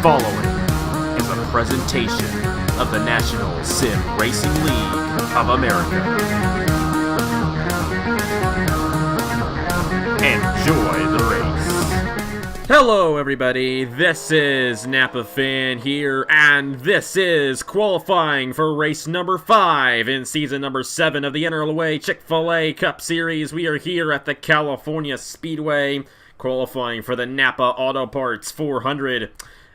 following is a presentation of the National Sim Racing League of America. Enjoy the race. Hello everybody, this is NAPA Fan here, and this is qualifying for race number 5 in season number 7 of the NRLOA Chick-fil-A Cup Series. We are here at the California Speedway, qualifying for the NAPA Auto Parts 400.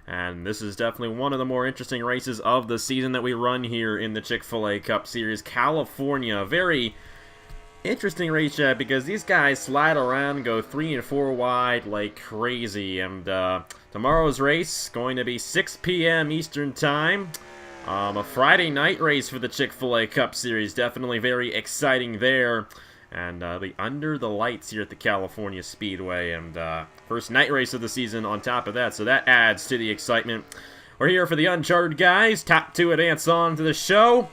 And this is definitely one of the more interesting races of the season that we run here in the Chick-fil-A Cup Series. California, very interesting racetrack because these guys slide around and go 3 and 4 wide like crazy. And tomorrow's race going to be 6 p.m. Eastern Time. A Friday night race for the Chick-fil-A Cup Series. Definitely very exciting there. And the under the lights here at the California Speedway, and first night race of the season on top of that, so that adds to the excitement. We're here for the Uncharted guys. Top 2 advance on to the show,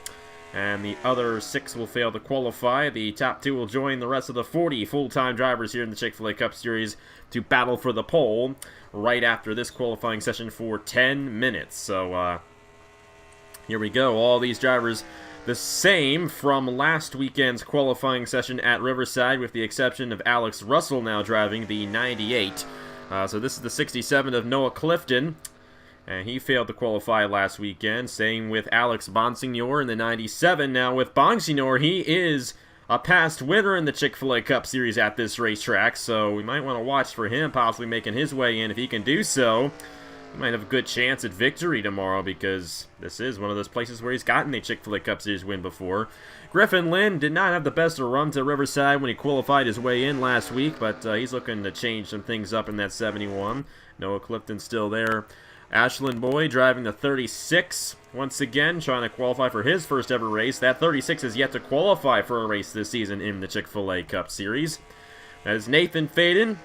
and the other 6 will fail to qualify. The top 2 will join the rest of the 40 full-time drivers here in the Chick-fil-A Cup Series to battle for the pole right after this qualifying session for 10 minutes. So here we go. All these drivers the same from last weekend's qualifying session at Riverside, with the exception of Alex Russell now driving the 98. So this is the 67 of Noah Clifton, and he failed to qualify last weekend. Same with Alex Bonsignor in the 97. Now with Bonsignor, he is a past winner in the Chick-fil-A Cup Series at this racetrack, so we might want to watch for him possibly making his way in. If he can do so, he might have a good chance at victory tomorrow, because this is one of those places where he's gotten a Chick-fil-A Cup Series win before. Griffin Lynn did not have the best of runs at Riverside when he qualified his way in last week, but he's looking to change some things up in that 71. Noah Clifton still there. Ashland Boy driving the 36 once again, trying to qualify for his first ever race. That 36 is yet to qualify for a race this season in the Chick-fil-A Cup Series. As Nathan Faden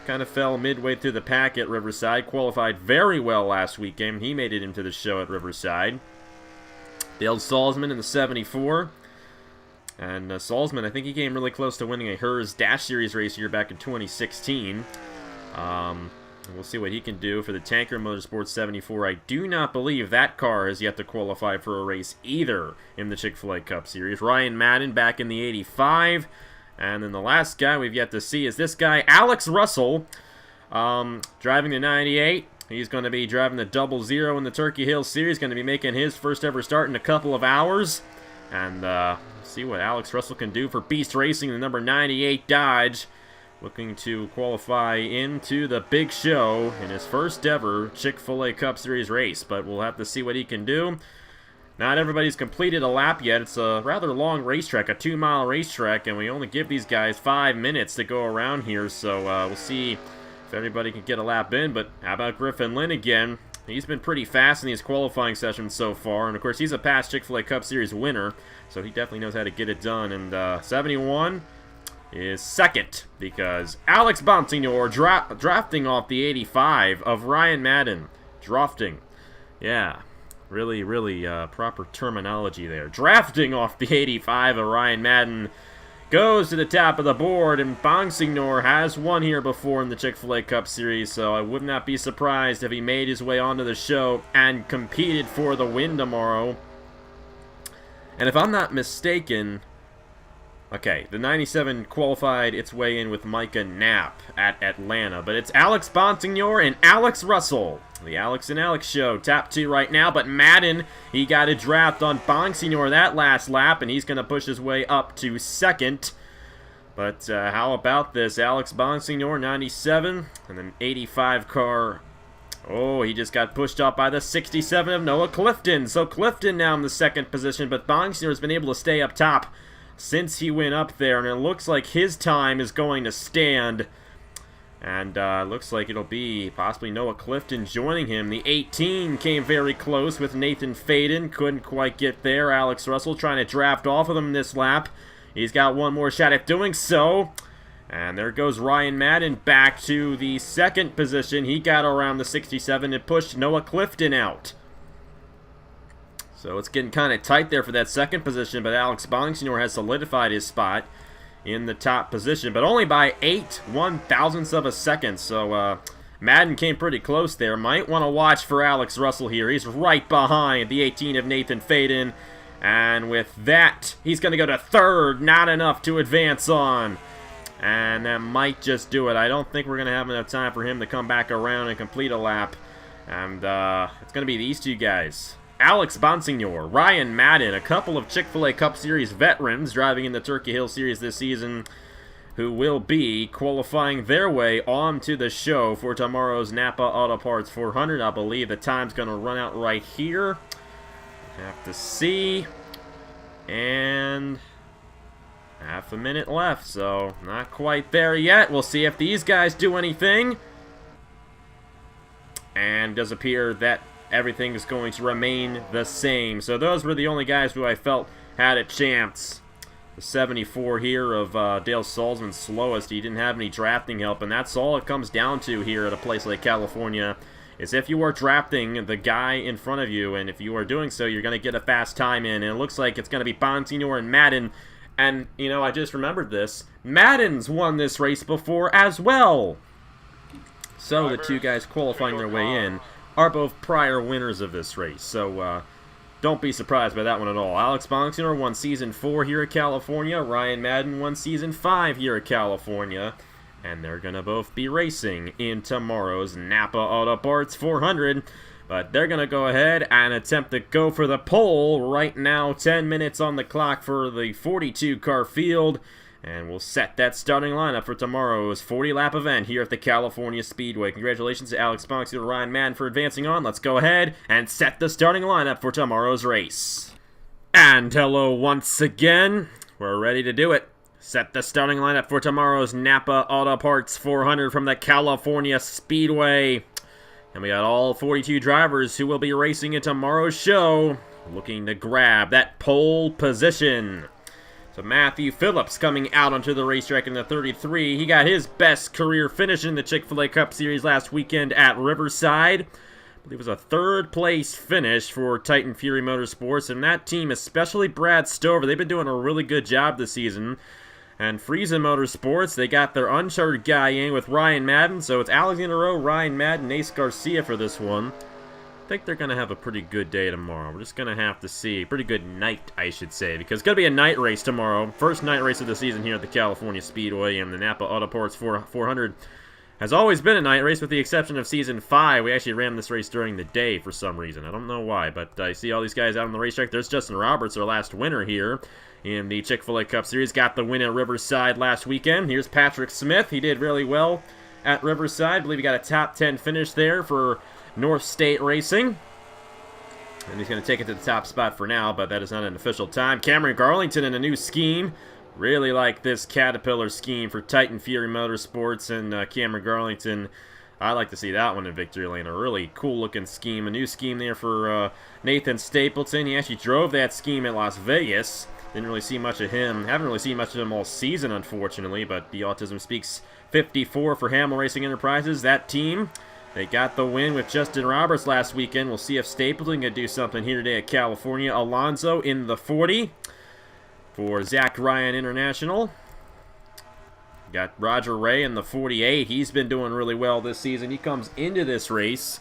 kind of fell midway through the pack at Riverside. Qualified very well last weekend. He made it into the show at Riverside. Dale Salzman in the 74. And Salzman, I think he came really close to winning a Hers Dash Series race here back in 2016. We'll see what he can do for the Tanker Motorsports 74. I do not believe that car has yet to qualify for a race either in the Chick-fil-A Cup Series. Ryan Madden back in the 85. And then the last guy we've yet to see is this guy, Alex Russell, driving the 98. He's going to be driving the 00 in the Turkey Hill Series. Going to be making his first ever start in a couple of hours. And see what Alex Russell can do for Beast Racing, the number 98 Dodge. Looking to qualify into the big show in his first ever Chick-fil-A Cup Series race. But we'll have to see what he can do. Not everybody's completed a lap yet. It's a rather long racetrack, a 2-mile racetrack, and we only give these guys 5 minutes to go around here, so we'll see if everybody can get a lap in. But how about Griffin Lynn again? He's been pretty fast in these qualifying sessions so far, and of course he's a past Chick-fil-A Cup Series winner, so he definitely knows how to get it done. And 71 is second, because Alex Bonsignor drafting off the 85 of Ryan Madden. Drafting. Yeah. Really, proper terminology there. Drafting off the 85 of Ryan Madden goes to the top of the board, and Bonsignor has won here before in the Chick-fil-A Cup Series, so I would not be surprised if he made his way onto the show and competed for the win tomorrow. And if I'm not mistaken, okay, the 97 qualified its way in with Micah Knapp at Atlanta, but it's Alex Bonsignor and Alex Russell. The Alex and Alex show, top 2 right now, but Madden, he got a draft on Bonsignor that last lap, and he's going to push his way up to second. But how about this? Alex Bonsignor, 97, and then 85 car. Oh, he just got pushed up by the 67 of Noah Clifton. So Clifton now in the second position, but Bonsignor has been able to stay up top since he went up there, and it looks like his time is going to stand. And looks like it'll be possibly Noah Clifton joining him. The 18 came very close with Nathan Faden. Couldn't quite get there. Alex Russell trying to draft off of him this lap. He's got one more shot at doing so. And there goes Ryan Madden back to the second position. He got around the 67 and pushed Noah Clifton out. So it's getting kind of tight there for that second position, but Alex Bonsignor has solidified his spot in the top position, but only by 8 1/1000ths of a second. So Madden came pretty close there. Might want to watch for Alex Russell here. He's right behind the 18 of Nathan Faden. And with that, he's going to go to third. Not enough to advance on. And that might just do it. I don't think we're going to have enough time for him to come back around and complete a lap. And it's going to be these two guys. Alex Bonsignor, Ryan Madden, a couple of Chick-fil-A Cup Series veterans driving in the Turkey Hill Series this season, who will be qualifying their way onto the show for tomorrow's NAPA Auto Parts 400. I believe the time's going to run out right here. Have to see. And half a minute left, so not quite there yet. We'll see if these guys do anything. And it does appear that everything is going to remain the same. So those were the only guys who I felt had a chance. The 74 here of Dale Salzman's slowest. He didn't have any drafting help, and that's all it comes down to here at a place like California, is if you are drafting the guy in front of you, and if you are doing so, you're going to get a fast time in. And it looks like it's going to be Bonsignor and Madden. And, you know, I just remembered this. Madden's won this race before as well. So the two guys qualifying their way in are both prior winners of this race. So don't be surprised by that one at all. Alex Bonsignor won Season 4 here at California. Ryan Madden won Season 5 here at California. And they're going to both be racing in tomorrow's NAPA Auto Parts 400. But they're going to go ahead and attempt to go for the pole right now. 10 minutes on the clock for the 42-car field. And we'll set that starting lineup for tomorrow's 40-lap event here at the California Speedway. Congratulations to Alex Bonsignor and Ryan Madden for advancing on. Let's go ahead and set the starting lineup for tomorrow's race. And hello once again. We're ready to do it. Set the starting lineup for tomorrow's NAPA Auto Parts 400 from the California Speedway. And we got all 42 drivers who will be racing in tomorrow's show, looking to grab that pole position. So Matthew Phillips coming out onto the racetrack in the 33. He got his best career finish in the Chick-fil-A Cup Series last weekend at Riverside. I believe it was a third-place finish for Titan Fury Motorsports. And that team, especially Brad Stover, they've been doing a really good job this season. And Friesen Motorsports, they got their uncharted guy in with Ryan Madden. So it's Alexander Rowe, Ryan Madden, Ace Garcia for this one. I think they're going to have a pretty good day tomorrow. We're just going to have to see. Pretty good night, I should say, because it's going to be a night race tomorrow. First night race of the season here at the California Speedway, and the NAPA Auto Parts 400 has always been a night race with the exception of Season 5. We actually ran this race during the day for some reason. I don't know why, but I see all these guys out on the racetrack. There's Justin Roberts, our last winner here in the Chick-fil-A Cup Series. Got the win at Riverside last weekend. Here's Patrick Smith. He did really well at Riverside. I believe he got a top 10 finish there for North State Racing. And he's going to take it to the top spot for now, but that is not an official time. Cameron Garlington in a new scheme. Really like this Caterpillar scheme for Titan Fury Motorsports and Cameron Garlington. I like to see that one in victory lane. A really cool-looking scheme. A new scheme there for Nathan Stapleton. He actually drove that scheme at Las Vegas. Didn't really see much of him. Haven't really seen much of him all season, unfortunately, but the Autism Speaks 54 for Hamill Racing Enterprises. That team, they got the win with Justin Roberts last weekend. We'll see if Stapleton can do something here today at California. Alonso in the 40 for Zach Ryan International. Got Roger Ray in the 48. He's been doing really well this season. He comes into this race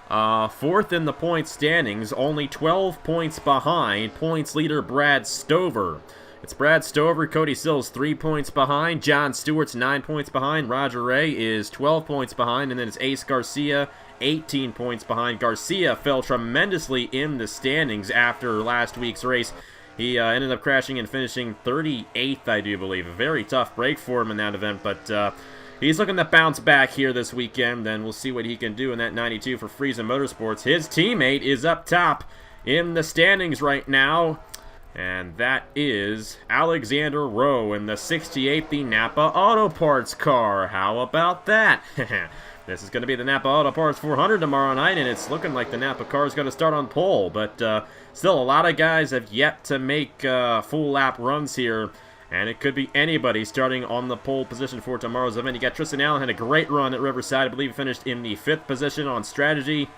fourth in the point standings, only 12 points behind points leader Brad Stover. It's Brad Stover, Cody Sills 3 points behind, John Stewart's 9 points behind, Roger Ray is 12 points behind, and then it's Ace Garcia 18 points behind. Garcia fell tremendously in the standings after last week's race. He ended up crashing and finishing 38th, I do believe. A very tough break for him in that event, but he's looking to bounce back here this weekend, and we'll see what he can do in that 92 for Friesen Motorsports. His teammate is up top in the standings right now, and that is Alexander Rowe in the 68th, the NAPA Auto Parts car. How about that? This is going to be the NAPA Auto Parts 400 tomorrow night, and it's looking like the NAPA car is going to start on pole. But still, a lot of guys have yet to make full lap runs here, and it could be anybody starting on the pole position for tomorrow's event. You got Tristan Allen, had a great run at Riverside. I believe he finished in the 5th position on strategy.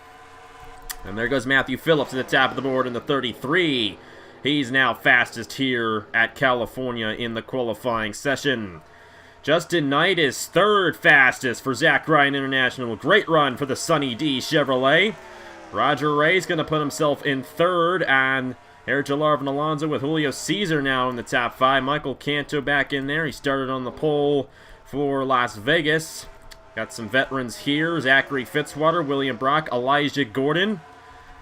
And there goes Matthew Phillips at the top of the board in the 33. He's now fastest here at California in the qualifying session. Justin Knight is third fastest for Zach Ryan International. Great run for the Sunny D Chevrolet. Roger Ray's going to put himself in third, and Eric Jalarvin Alonso with Julio Cesar now in the top 5. Michael Canto back in there. He started on the pole for Las Vegas. Got some veterans here. Zachary Fitzwater, William Brock, Elijah Gordon.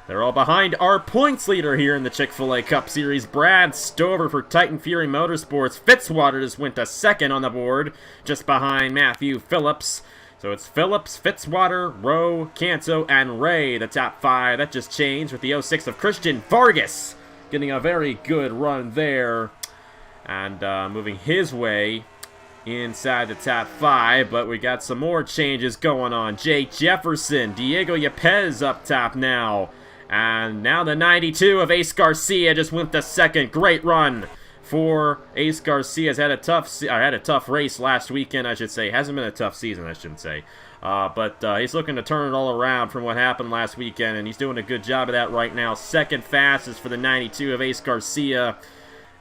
They're all behind our points leader here in the Chick-fil-A Cup Series, Brad Stover for Titan Fury Motorsports. Fitzwater just went to second on the board, just behind Matthew Phillips. So it's Phillips, Fitzwater, Rowe, Canto, and Ray, the top 5. That just changed with the 06 of Christian Vargas getting a very good run there and moving his way inside the top 5, but we got some more changes going on. Jake Jefferson, Diego Yepez up top now. And now the 92 of Ace Garcia just went to second. Great run for Ace Garcia. Has had a tough race last weekend, I should say. Hasn't been a tough season, I shouldn't say. But he's looking to turn it all around from what happened last weekend, and he's doing a good job of that right now. Second fastest for the 92 of Ace Garcia.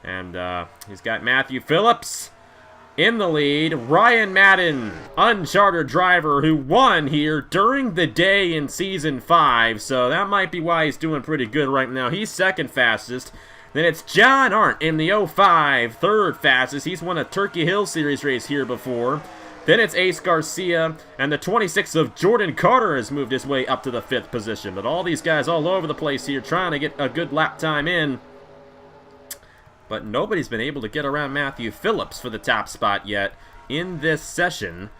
And he's got Matthew Phillips in the lead. Ryan Madden, unchartered driver who won here during the day in Season 5, so that might be why he's doing pretty good right now. He's second fastest. Then it's John Arndt in the 05, third fastest. He's won a Turkey Hill Series race here before. Then it's Ace Garcia, and the 26 of Jordan Carter has moved his way up to the 5th position. But all these guys all over the place here trying to get a good lap time in. But nobody's been able to get around Matthew Phillips for the top spot yet in this session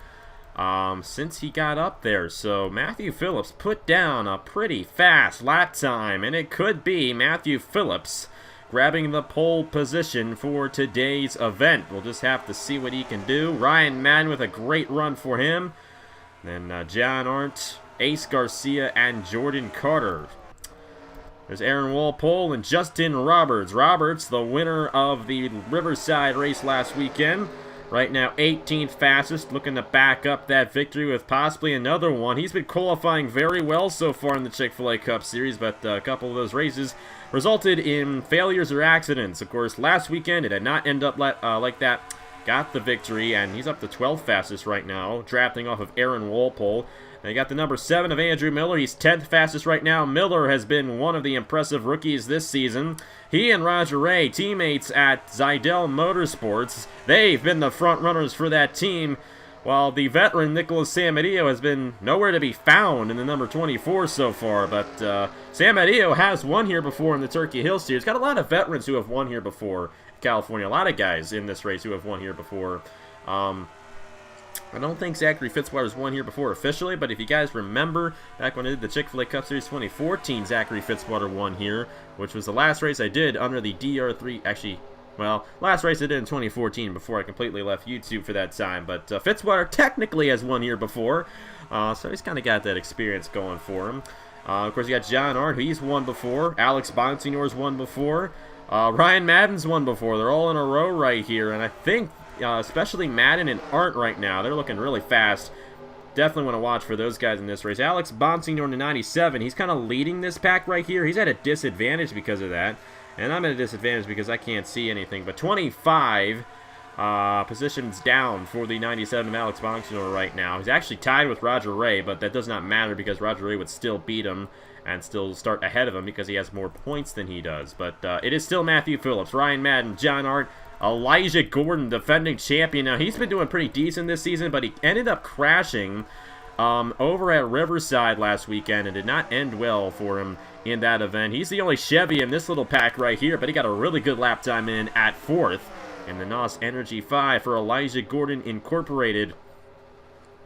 since he got up there. So Matthew Phillips put down a pretty fast lap time, and it could be Matthew Phillips grabbing the pole position for today's event. We'll just have to see what he can do. Ryan Madden with a great run for him. Then John Arndt, Ace Garcia, and Jordan Carter. There's Aaron Walpole and Justin Roberts. Roberts, the winner of the Riverside race last weekend. Right now, 18th fastest, looking to back up that victory with possibly another one. He's been qualifying very well so far in the Chick-fil-A Cup Series, but a couple of those races resulted in failures or accidents. Of course, last weekend, it had not end up like that. Got the victory, and he's up to 12th fastest right now, drafting off of Aaron Walpole. They got the number 7 of Andrew Miller. He's 10th fastest right now. Miller has been one of the impressive rookies this season. He and Roger Ray, teammates at Zidell Motorsports, they've been the front runners for that team, while the veteran Nicholas Samadillo has been nowhere to be found in the number 24 so far. But Samadillo has won here before in the Turkey Hill Series. Got a lot of veterans who have won here before in California. A lot of guys in this race who have won here before. I don't think Zachary Fitzwater's won here before officially, but if you guys remember, back when I did the Chick-fil-A Cup Series 2014, Zachary Fitzwater won here, which was the last race I did under the DR3, actually, well, last race I did in 2014 before I completely left YouTube for that time, but Fitzwater technically has won here before, so he's kind of got that experience going for him. Of course, you got John Arndt, he's won before, Alex Bonsignor's won before, Ryan Madden's won before. They're all in a row right here, and I think especially Madden and Arndt right now, they're looking really fast. Definitely want to watch for those guys in this race. Alex Bonsignor to 97, he's kind of leading this pack right here. He's at a disadvantage because of that, and I'm at a disadvantage because I can't see anything. But 25 positions down for the 97 of Alex Bonsignor right now. He's actually tied with Roger Ray, but that does not matter because Roger Ray would still beat him and still start ahead of him because he has more points than he does. But it is still Matthew Phillips, Ryan Madden, John Arndt, Elijah Gordon, defending champion. Now, he's been doing pretty decent this season, but he ended up crashing over at Riverside last weekend and did not end well for him in that event. He's the only Chevy in this little pack right here, but he got a really good lap time in at 4th in the NOS Energy 5 for Elijah Gordon Incorporated.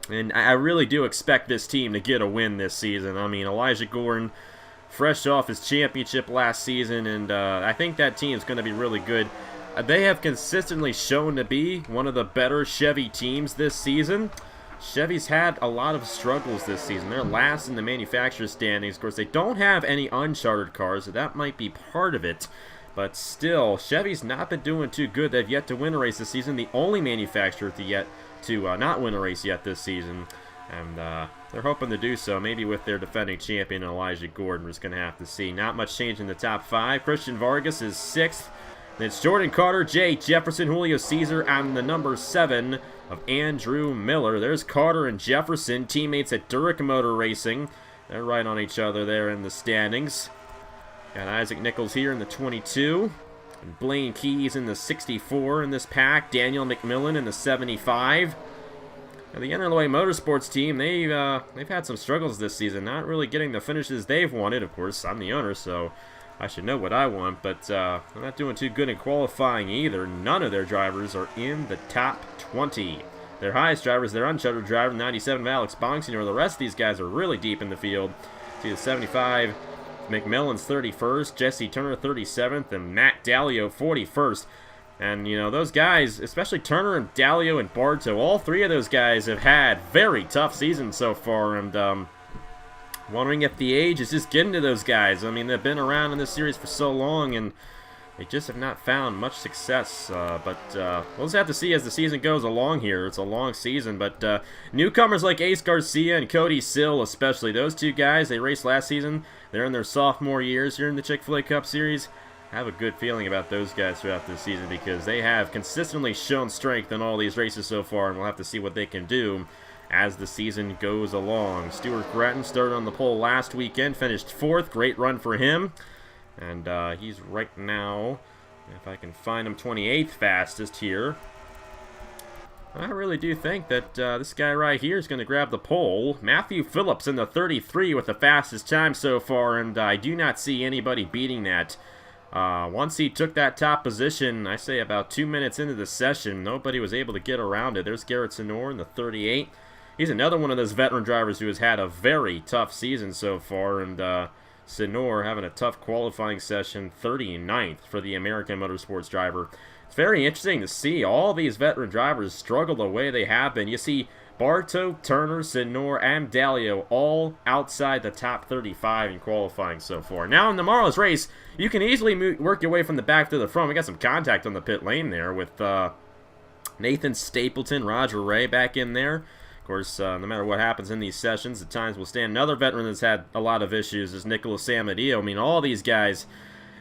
And I really do expect this team to get a win this season. I mean, Elijah Gordon, fresh off his championship last season, and I think that team is going to be really good. They have consistently shown to be one of the better Chevy teams this season. Chevy's had a lot of struggles this season. They're last in the manufacturer's standings. Of course, they don't have any uncharted cars, so that might be part of it. But still, Chevy's not been doing too good. They've yet to win a race this season. The only manufacturer to not win a race yet this season. And they're hoping to do so, maybe with their defending champion, Elijah Gordon. We're just going to have to see. Not much change in the top 5. Christian Vargas is 6th. It's Jordan Carter, Jay Jefferson, Julio Caesar, and the number 7 of Andrew Miller. There's Carter and Jefferson, teammates at Durick Motor Racing. They're right on each other there in the standings. Got Isaac Nichols here in the 22. And Blaine Keys in the 64 in this pack. Daniel McMillan in the 75. Now, the NRLOA Motorsports team, they've had some struggles this season. Not really getting the finishes they've wanted. Of course, I'm the owner, so I should know what I want. But they're not doing too good in qualifying either. None of their drivers are in the top 20. Their highest driver is their uncharted driver, 97 of Alex Bonsignor. The rest of these guys are really deep in the field. See the 75, McMillan's 31st, Jesse Turner 37th, and Matt Dallio 41st. And, you know, those guys, especially Turner and Dallio and Barto, all three of those guys have had very tough seasons so far. And wondering if the age is just getting to those guys. I mean, they've been around in this series for so long, and they just have not found much success, but we'll just have to see as the season goes along here. It's a long season, but newcomers like Ace Garcia and Cody Sill, especially, those two guys, they raced last season. They're in their sophomore years here in the Chick-fil-A Cup Series. I have a good feeling about those guys throughout this season because they have consistently shown strength in all these races so far, and we'll have to see what they can do as the season goes along. Stuart Gratton started on the pole last weekend, finished 4th. Great run for him. And he's right now, if I can find him, 28th fastest here. I really do think that this guy right here is going to grab the pole. Matthew Phillips in the 33 with the fastest time so far, and I do not see anybody beating that. Once he took that top position, I say about 2 minutes into the session, nobody was able to get around it. There's Garrett Sonor in the 38. He's another one of those veteran drivers who has had a very tough season so far, and Sonor having a tough qualifying session, 39th for the American Motorsports driver. It's very interesting to see all these veteran drivers struggle the way they have been. You see Barto, Turner, Sonor, and Dallio all outside the top 35 in qualifying so far. Now in tomorrow's race, you can easily work your way from the back to the front. We got some contact on the pit lane there with Nathan Stapleton, Roger Ray back in there. Of course, no matter what happens in these sessions, the times will stand. Another veteran that's had a lot of issues is Nicholas Samadillo. I mean, all these guys,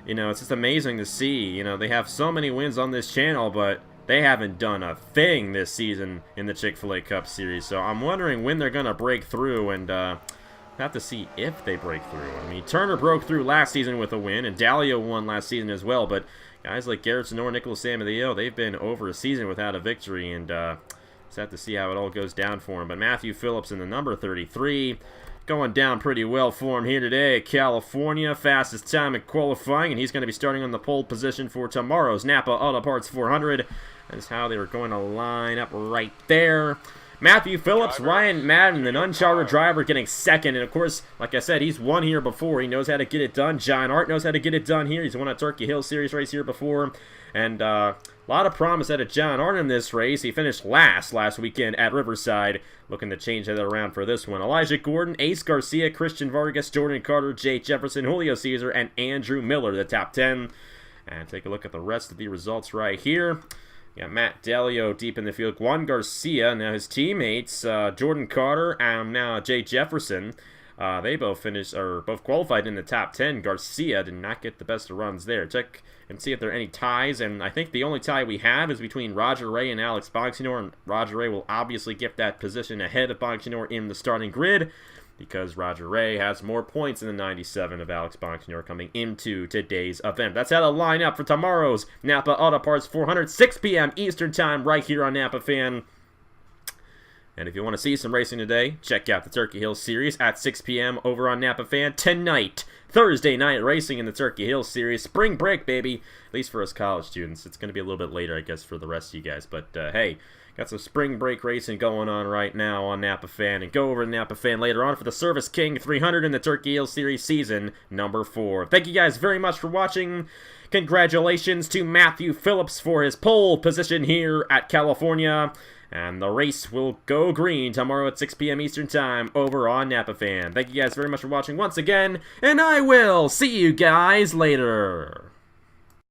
you know, it's just amazing to see. You know, they have so many wins on this channel, but they haven't done a thing this season in the Chick-fil-A Cup Series. So I'm wondering when they're going to break through, and have to see if they break through. I mean, Turner broke through last season with a win, and Dallio won last season as well. But guys like Garrett Sonor, Nicholas Samadillo, they've been over a season without a victory, and just have to see how it all goes down for him. But Matthew Phillips in the number 33, going down pretty well for him here today at California. Fastest time in qualifying, and he's going to be starting on the pole position for tomorrow's NAPA Auto Parts 400. That is how they were going to line up right there. Matthew Phillips, Ryan Madden, an uncharted driver, getting second. And, of course, like I said, he's won here before. He knows how to get it done. John Art knows how to get it done here. He's won a Turkey Hill Series race here before. And a lot of promise out of John Art in this race. He finished last weekend at Riverside. Looking to change that around for this one. Elijah Gordon, Ace Garcia, Christian Vargas, Jordan Carter, Jay Jefferson, Julio Caesar, and Andrew Miller, the top 10. And take a look at the rest of the results right here. You got Matt Dallio deep in the field. Juan Garcia, now his teammates, Jordan Carter and now Jay Jefferson, they both qualified in the top 10. Garcia did not get the best of runs there. Check and see if there are any ties, and I think the only tie we have is between Roger Ray and Alex Bonsignor, and Roger Ray will obviously get that position ahead of Bonsignor in the starting grid, because Roger Ray has more points than the 97 of Alex Bonsignor coming into today's event. That's how to line up for tomorrow's NAPA Auto Parts 400, 6 p.m. Eastern Time, right here on NAPA Fan. And if you want to see some racing today, check out the Turkey Hill Series at 6 p.m. over on NAPA Fan tonight. Thursday night racing in the Turkey Hill Series. Spring break, baby. At least for us college students. It's going to be a little bit later, I guess, for the rest of you guys. But, hey, got some spring break racing going on right now on NAPA Fan. And go over to NAPA Fan later on for the Service King 300 in the Turkey Hill Series season number 4. Thank you guys very much for watching. Congratulations to Matthew Phillips for his pole position here at California. And the race will go green tomorrow at 6 p.m. Eastern Time over on NAPA Fan. Thank you guys very much for watching once again, and I will see you guys later.